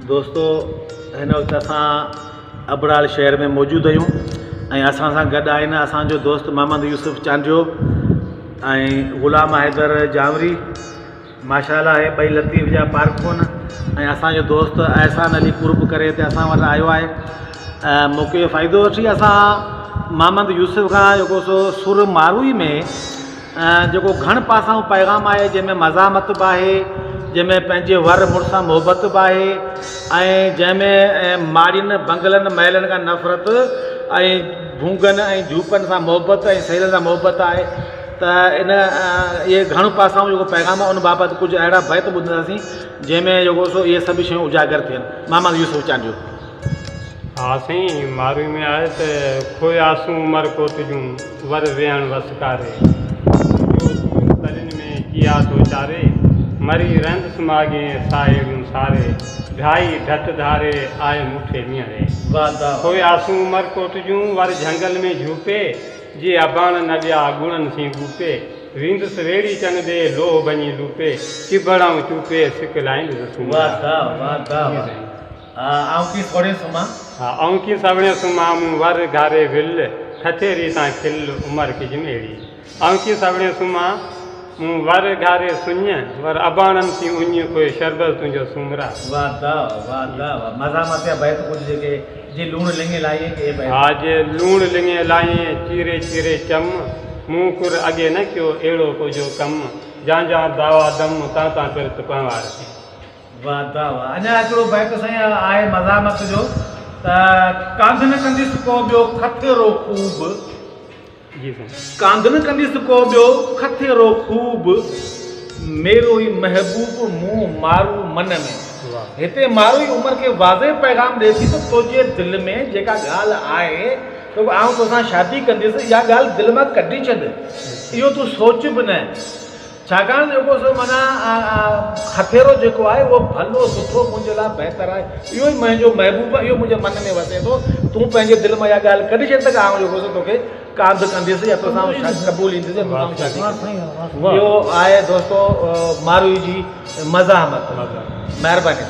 दोस्तों हिन वक़्तु असां अबड़ाल शहर में मौजूदु आहियूं ऐं असां सां गॾु आहिनि असांजो दोस्त मोहम्मद यूसुफ चांडियो ऐं ग़ुलाम हैदर जावरी माशाअल्लाह आहे। ॿई लतीफ़ जा पारखून ऐं असांजो दोस्त एहसान अली कुर्ब करे हिते असां वटि आयो आहे। मूंखे फ़ाइदो वठी असां मोहम्मद यूसुफ खां जेको सो सुर मारूई में जेको घण पासाऊं पैगाम आहे, जंहिंमें मज़ामत बि आहे, जंहिंमें पंहिंजे वर मुड़ुसां मोहबत बि आहे ऐं जंहिंमें माड़ियुनि बंगलनि महलनि खां नफ़रत ऐं भूंगनि ऐं झूपनि सां मोहबत ऐं सहेलनि सां मोहबत आहे। त इन इहे घणो पासाऊं जेको पैगाम आहे उन बाबति कुझु अहिड़ा बैत ॿुधंदासीं जंहिंमें जेको सो इहे सभु शयूं उजागर थियनि। मोहम्मद यूसुफ चांडियो। हा साईं, मारूई में आहे त खोयासूं उमरकोट जूं वर वेहण वसकारे, तलिन में किया तो चारे, मरी रंद सुमागे साहेड़ूं सारे, ढाई ढट धारे आए मुठे मीअरे। खोयासूं उमरकोट जूं वर झंगल में झूपे, जे अबाण न ॿिया गुणनि सी गूपे, रींद सवेड़ी चंग दे लोह बनी लूपे, चिबड़ाऊं चूपे सिकलाइन रसूमा। आऊं सोड़े सुमा ऐं की सवणे सुमा मूं वर घारे विल, खथेरी सां खिल उमर की जमेड़ी। ऐं की सवणे सुमा मूं वर घारे सुञ, वर अबाणनि सी उञ कोई शरबत तुंहिंजो सुमरा। मज़ा मतिया बैत कुझु जेके जे लूण लिंगे लाइए के बैत। हा, जे लूण लिंगे लाइए चीरे चीरे चम, मूं कुर अॻे न कयो अहिड़ो कुझु कमु, जा दावा दम तां तां पिरत पवार। वाह अञा हिकिड़ो बैत साईं आहे मज़ामत जो त कांध न कंदिस को ॿियो खथेरो खूब। जी साईं। कांध न कंदिस को ॿियो खथेरो खूब, मेरो ई महबूब मुंहुं मारू मन में। हिते मारू ई उमिरि खे वाज़े पैगाम ॾिए थी त तुंहिंजे दिलि में जेका ॻाल्हि आहे त आउं तोसां शादी कंदुसि, इहा ॻाल्हि दिलि मां कढी छॾ, इहो तूं सोच बि न। छाकाणि जेको सो माना खथेरो जेको आहे उहो भलो सुठो मुंहिंजे लाइ बहितरु आहे, इहो ई मुंहिंजो महबूब आहे, इहो मुंहिंजे मन में वसे थो। तूं पंहिंजे दिलि मां इहा ॻाल्हि कढी छॾ त आउं जेको सो तोखे कांध कंदुसि या तोसां क़बूल ईंदुसि। इहो आहे दोस्तो मारूई जी मज़ामत। महिरबानी।